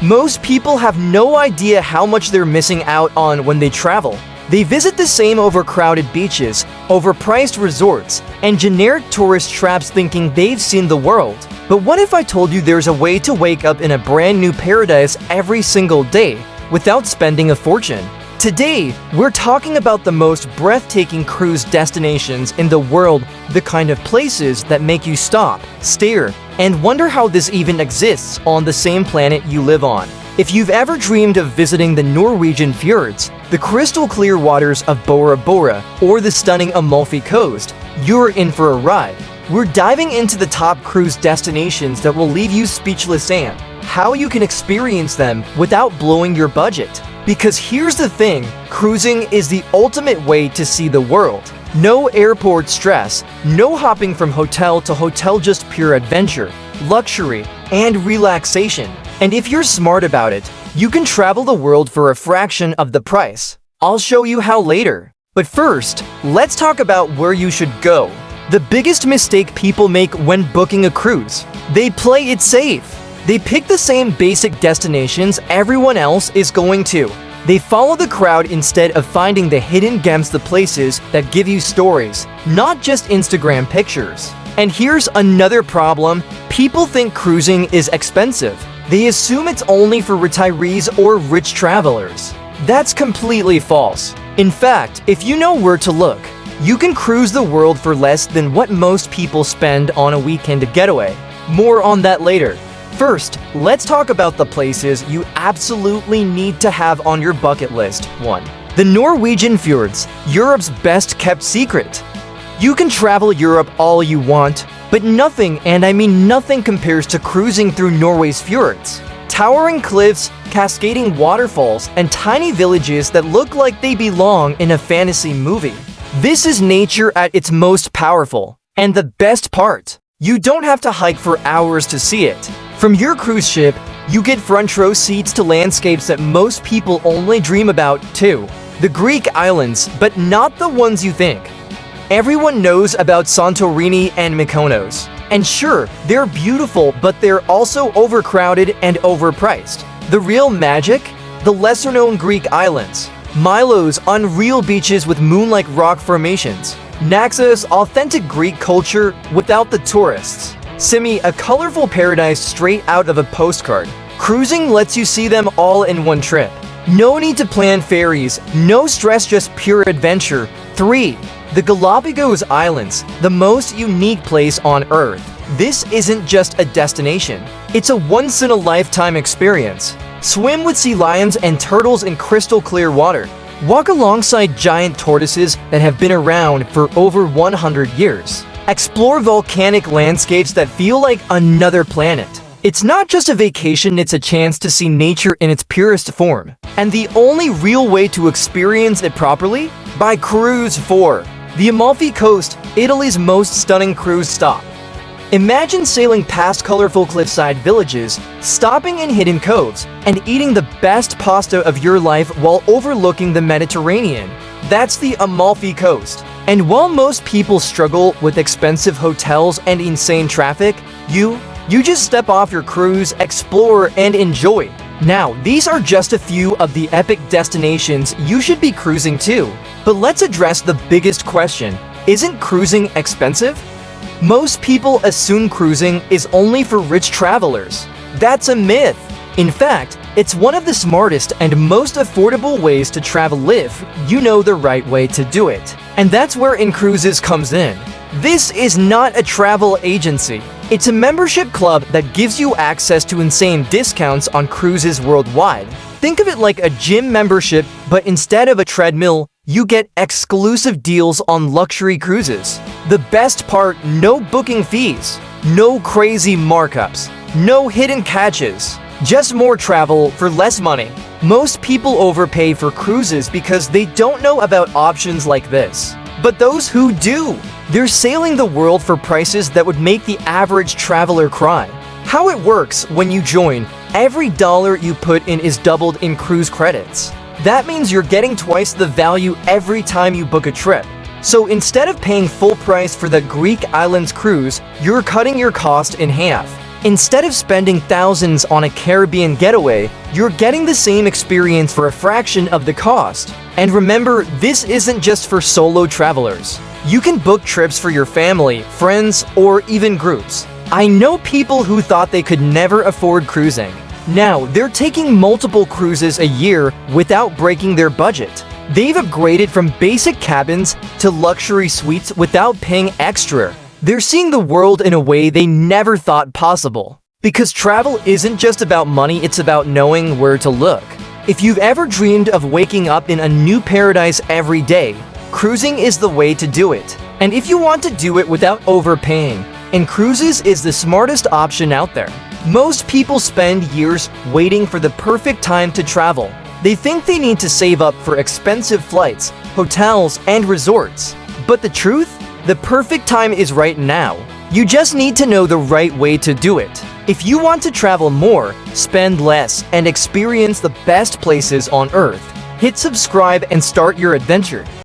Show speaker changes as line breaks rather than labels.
Most people have no idea how much they're missing out on when they travel. They visit the same overcrowded beaches, overpriced resorts, and generic tourist traps thinking they've seen the world. But what if I told you there's a way to wake up in a brand new paradise every single day without spending a fortune? Today, we're talking about the most breathtaking cruise destinations in the world, the kind of places that make you stop, stare, and wonder how this even exists on the same planet you live on. If you've ever dreamed of visiting the Norwegian fjords, the crystal-clear waters of Bora Bora, or the stunning Amalfi Coast, you're in for a ride. We're diving into the top cruise destinations that will leave you speechless and how you can experience them without blowing your budget. Because here's the thing, cruising is the ultimate way to see the world. No airport stress, no hopping from hotel to hotel, just pure adventure, luxury, and relaxation. And if you're smart about it, you can travel the world for a fraction of the price. I'll show you how later. But first, let's talk about where you should go. The biggest mistake people make when booking a cruise: they play it safe. They pick the same basic destinations everyone else is going to. They follow the crowd instead of finding the hidden gems, the places that give you stories, not just Instagram pictures. And here's another problem: people think cruising is expensive. They assume it's only for retirees or rich travelers. That's completely false. In fact, if you know where to look, you can cruise the world for less than what most people spend on a weekend getaway. More on that later. First, let's talk about the places you absolutely need to have on your bucket list. 1. The Norwegian fjords, Europe's best kept secret. You can travel Europe all you want, but nothing, and I mean nothing, compares to cruising through Norway's fjords. Towering cliffs, cascading waterfalls, and tiny villages that look like they belong in a fantasy movie. This is nature at its most powerful. And the best part, you don't have to hike for hours to see it. From your cruise ship, you get front row seats to landscapes that most people only dream about too. The Greek islands, but not the ones you think. Everyone knows about Santorini and Mykonos. And sure, they're beautiful, but they're also overcrowded and overpriced. The real magic? The lesser-known Greek islands. Milos, unreal beaches with moon-like rock formations. Naxos, authentic Greek culture without the tourists. Simi, a colorful paradise straight out of a postcard. Cruising lets you see them all in one trip. No need to plan ferries, no stress, just pure adventure. 3. The Galapagos Islands, the most unique place on Earth. This isn't just a destination, it's a once-in-a-lifetime experience. Swim with sea lions and turtles in crystal-clear water. Walk alongside giant tortoises that have been around for over 100 years. Explore volcanic landscapes that feel like another planet. It's not just a vacation, it's a chance to see nature in its purest form. And the only real way to experience it properly? By cruise. 4. The Amalfi Coast, Italy's most stunning cruise stop. Imagine sailing past colorful cliffside villages, stopping in hidden coves, and eating the best pasta of your life while overlooking the Mediterranean. That's the Amalfi Coast. And while most people struggle with expensive hotels and insane traffic, you just step off your cruise, explore, and enjoy. Now, these are just a few of the epic destinations you should be cruising to. But let's address the biggest question: isn't cruising expensive? Most people assume cruising is only for rich travelers. That's a myth. In fact, it's one of the smartest and most affordable ways to travel if you know the right way to do it. And that's where InCruises comes in. This is not a travel agency. It's a membership club that gives you access to insane discounts on cruises worldwide. Think of it like a gym membership, but instead of a treadmill, you get exclusive deals on luxury cruises. The best part, no booking fees, no crazy markups, no hidden catches. Just more travel for less money. Most people overpay for cruises because they don't know about options like this. But those who do, they're sailing the world for prices that would make the average traveler cry. How it works: when you join, every dollar you put in is doubled in cruise credits. That means you're getting twice the value every time you book a trip. So instead of paying full price for the Greek islands cruise, you're cutting your cost in half. Instead of spending thousands on a Caribbean getaway, you're getting the same experience for a fraction of the cost. And remember, this isn't just for solo travelers. You can book trips for your family, friends, or even groups. I know people who thought they could never afford cruising. Now, they're taking multiple cruises a year without breaking their budget. They've upgraded from basic cabins to luxury suites without paying extra. They're seeing the world in a way they never thought possible. Because travel isn't just about money, it's about knowing where to look. If you've ever dreamed of waking up in a new paradise every day, cruising is the way to do it. And if you want to do it without overpaying, and cruises is the smartest option out there. Most people spend years waiting for the perfect time to travel. They think they need to save up for expensive flights, hotels, and resorts. But the truth? The perfect time is right now. You just need to know the right way to do it. If you want to travel more, spend less, and experience the best places on Earth, hit subscribe and start your adventure.